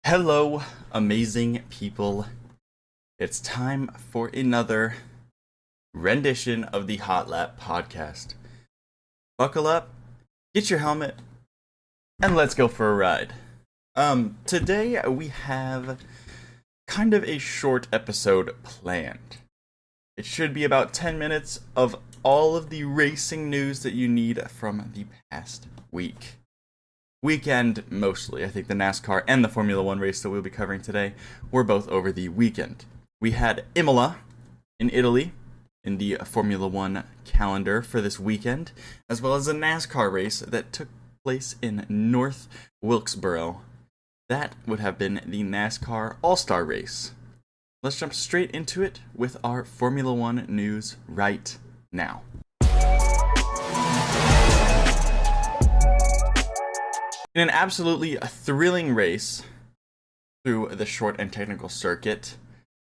Hello, amazing people. It's time for another rendition of the Hotlap podcast. Buckle up, get your helmet, and let's go for a ride. Today we have kind of a short episode planned. It should be about 10 minutes of all of the racing news that you need from the past weekend mostly. I think the NASCAR and the Formula One race that we'll be covering today were both over the weekend. We had Imola in Italy in the Formula One calendar for this weekend, as well as a NASCAR race that took place in North Wilkesboro. That would have been the NASCAR All-Star race. Let's jump straight into it with our Formula One news right now. In an absolutely thrilling race through the short and technical circuit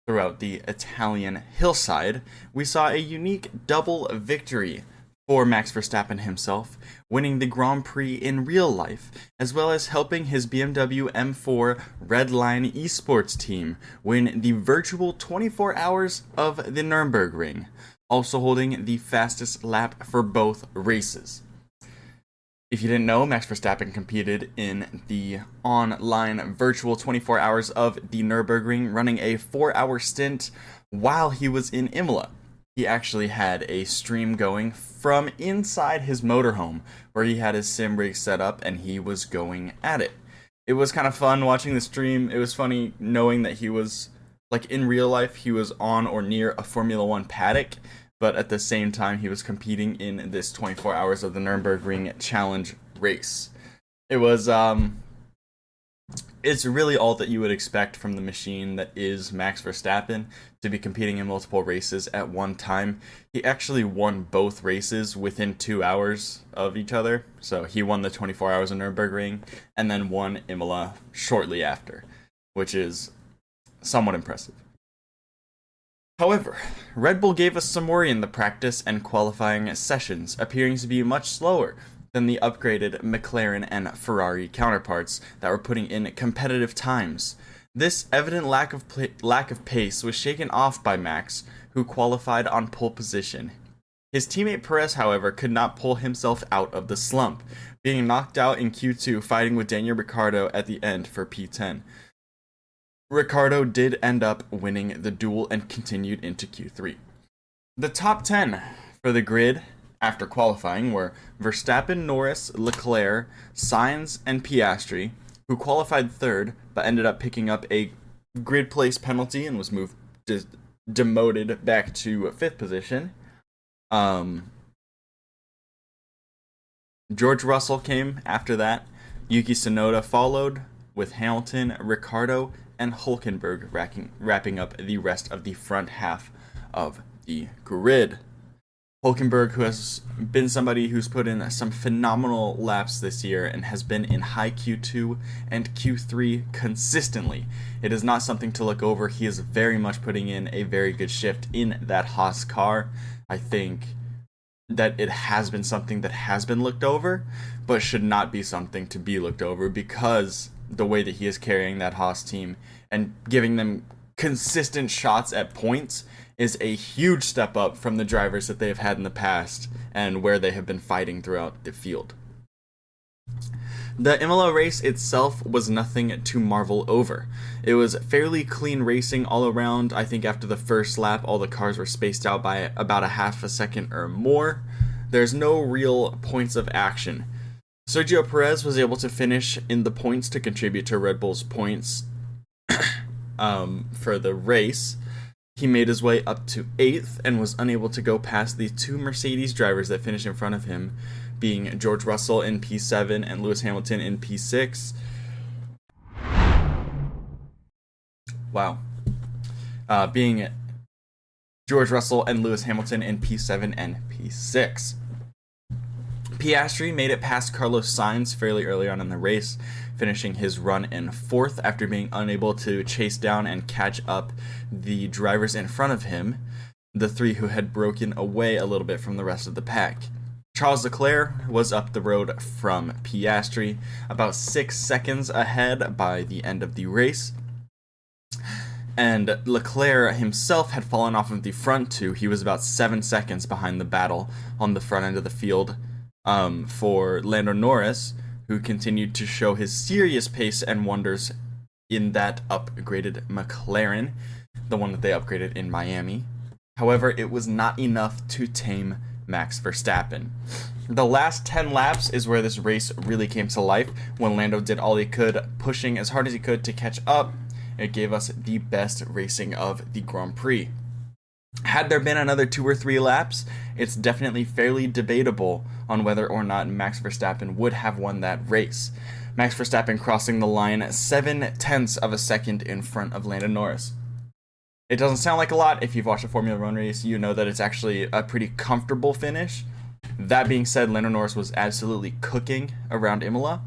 throughout the Italian hillside, we saw a unique double victory for Max Verstappen himself, winning the Grand Prix in real life, as well as helping his BMW M4 Redline Esports team win the virtual 24 hours of the Nürburgring, also holding the fastest lap for both races. If you didn't know, Max Verstappen competed in the online virtual 24 hours of the Nürburgring, running a 4-hour stint while he was in Imola. He actually had a stream going from inside his motorhome, where he had his sim rig set up and he was going at it. It was kind of fun watching the stream. It was funny knowing that he was, like in real life, he was on or near a Formula One paddock, but at the same time, he was competing in this 24 hours of the Nürburgring Challenge race. It was, it's really all that you would expect from the machine that is Max Verstappen to be competing in multiple races at one time. He actually won both races within 2 hours of each other. So he won the 24 hours of Nürburgring and then won Imola shortly after, which is somewhat impressive. However, Red Bull gave us some worry in the practice and qualifying sessions, appearing to be much slower than the upgraded McLaren and Ferrari counterparts that were putting in competitive times. This evident lack of pace was shaken off by Max, who qualified on pole position. His teammate Perez, however, could not pull himself out of the slump, being knocked out in Q2, fighting with Daniel Ricciardo at the end for P10. Ricciardo did end up winning the duel and continued into Q3. The top 10 for the grid after qualifying were Verstappen, Norris, Leclerc, Sainz, and Piastri, who qualified third but ended up picking up a grid place penalty and was moved demoted back to fifth position. George Russell came after that. Yuki Tsunoda followed, with Hamilton, Ricciardo, and Hülkenberg wrapping up the rest of the front half of the grid. Hülkenberg, who has been somebody who's put in some phenomenal laps this year and has been in high Q2 and Q3 consistently. It is not something to look over. He is very much putting in a very good shift in that Haas car. I think that it has been something that has been looked over, but should not be something to be looked over, because the way that he is carrying that Haas team and giving them consistent shots at points is a huge step up from the drivers that they have had in the past and where they have been fighting throughout the field. The Imola race itself was nothing to marvel over. It was fairly clean racing all around. I think after the first lap, all the cars were spaced out by about a half a second or more. There's no real points of action. Sergio Perez was able to finish in the points to contribute to Red Bull's points for the race. He made his way up to 8th and was unable to go past the two Mercedes drivers that finished in front of him, being George Russell in P7 and Lewis Hamilton in P6. Wow. Being George Russell and Lewis Hamilton in P7 and P6. Piastri made it past Carlos Sainz fairly early on in the race, finishing his run in 4th after being unable to chase down and catch up the drivers in front of him, the three who had broken away a little bit from the rest of the pack. Charles Leclerc was up the road from Piastri, about 6 seconds ahead by the end of the race. And Leclerc himself had fallen off of the front two. He was about 7 seconds behind the battle on the front end of the field for Lando Norris, who continued to show his serious pace and wonders in that upgraded McLaren, the one that they upgraded in Miami. However, it was not enough to tame Max Verstappen. The last 10 laps is where this race really came to life, when Lando did all he could, pushing as hard as he could to catch up. It gave us the best racing of the Grand Prix. Had there been another 2 or 3 laps, it's definitely fairly debatable on whether or not Max Verstappen would have won that race. Max Verstappen crossing the line 0.7 of a second in front of Lando Norris. It doesn't sound like a lot. If you've watched a Formula 1 race, you know that it's actually a pretty comfortable finish. That being said, Lando Norris was absolutely cooking around Imola.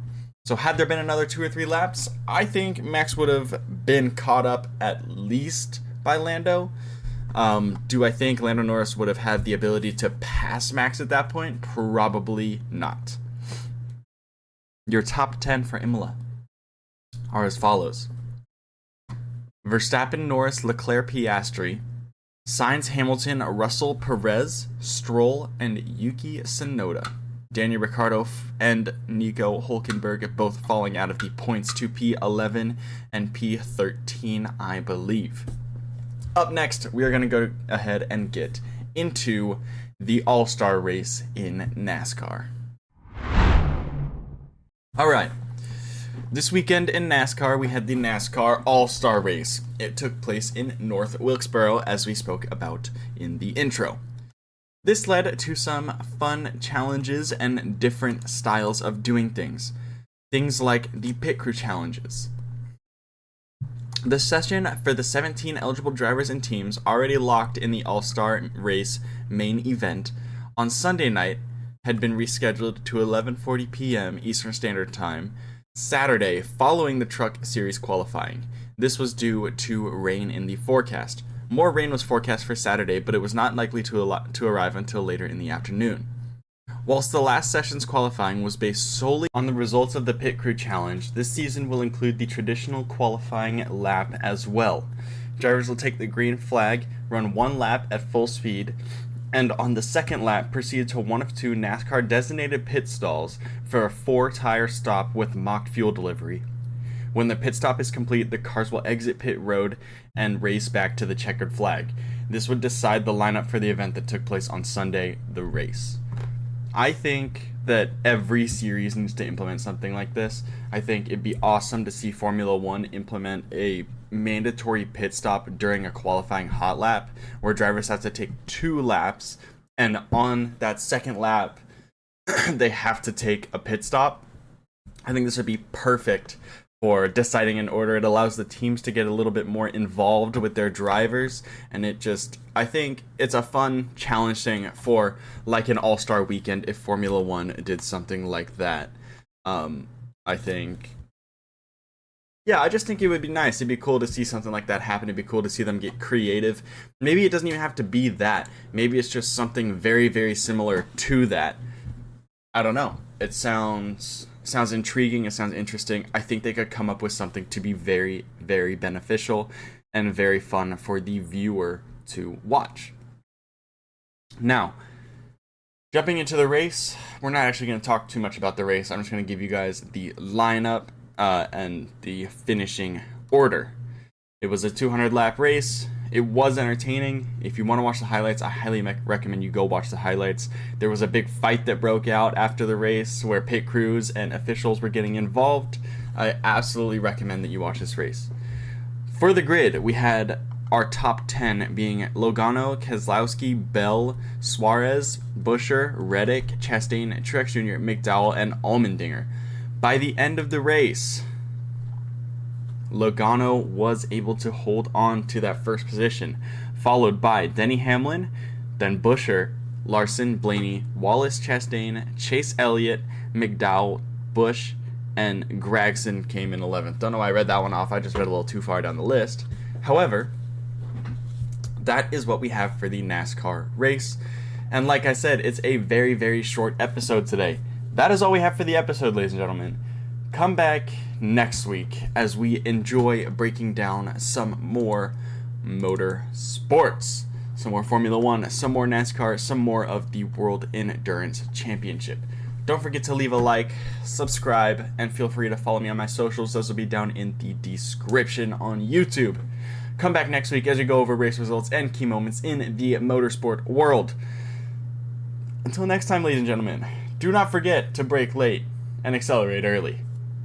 So had there been another 2 or 3 laps, I think Max would have been caught up at least by Lando. Do I think Lando Norris would have had the ability to pass Max at that point? Probably not. Your top 10 for Imola are as follows: Verstappen, Norris, Leclerc, Piastri, Sainz, Hamilton, Russell, Perez, Stroll, and Yuki Tsunoda. Daniel Ricciardo and Nico Hülkenberg both falling out of the points to P11 and P13, I believe. Up next, we are going to go ahead and get into the All-Star race in NASCAR. Alright, this weekend in NASCAR, we had the NASCAR All-Star race. It took place in North Wilkesboro, as we spoke about in the intro. This led to some fun challenges and different styles of doing things. Things like the pit crew challenges. The session for the 17 eligible drivers and teams already locked in the All-Star race main event on Sunday night had been rescheduled to 11:40 p.m. Eastern Standard Time Saturday following the Truck Series qualifying. This was due to rain in the forecast. More rain was forecast for Saturday, but it was not likely to arrive until later in the afternoon. Whilst the last session's qualifying was based solely on the results of the Pit Crew Challenge, this season will include the traditional qualifying lap as well. Drivers will take the green flag, run 1 lap at full speed, and on the second lap proceed to one of 2 NASCAR designated pit stalls for a 4-tire stop with mock fuel delivery. When the pit stop is complete, the cars will exit pit road and race back to the checkered flag. This would decide the lineup for the event that took place on Sunday, the race. I think that every series needs to implement something like this. I think it'd be awesome to see Formula 1 implement a mandatory pit stop during a qualifying hot lap, where drivers have to take 2 laps, and on that second lap, they have to take a pit stop. I think this would be perfect for deciding an order. It allows the teams to get a little bit more involved with their drivers, and I think it's a fun challenge thing for like an all-star weekend if Formula 1 did something like that. I just think it would be nice. It'd be cool to see something like that happen. It'd be cool to see them get creative. Maybe it doesn't even have to be that. Maybe it's just something very, very similar to that. I don't know. It sounds intriguing. It sounds interesting. I think they could come up with something to be very, very beneficial and very fun for the viewer to watch. Now, jumping into the race, we're not actually going to talk too much about the race. I'm just going to give you guys the lineup and the finishing order. It was a 200-lap race. It was entertaining. If you want to watch the highlights, I highly recommend you go watch the highlights. There was a big fight that broke out after the race where pit crews and officials were getting involved. I absolutely recommend that you watch this race. For the grid, we had our top 10 being Logano, Keselowski, Bell, Suarez, Buescher, Reddick, Chastain, Truex Jr., McDowell, and Allmendinger. By the end of the race, Logano was able to hold on to that first position, followed by Denny Hamlin, then Buescher, Larson, Blaney, Wallace, Chastain, Chase Elliott, McDowell, Busch, and Gregson came in 11th. Don't know why I read that one off. I just read a little too far down the list. However, that is what we have for the NASCAR race. And like I said, it's a very, very short episode today. That is all we have for the episode, ladies and gentlemen. Come back next week as we enjoy breaking down some more motor sports. Some more Formula One, some more NASCAR, some more of the World Endurance Championship. Don't forget to leave a like, subscribe, and feel free to follow me on my socials. Those will be down in the description on YouTube. Come back next week as we go over race results and key moments in the motorsport world. Until next time, ladies and gentlemen, do not forget to brake late and accelerate early.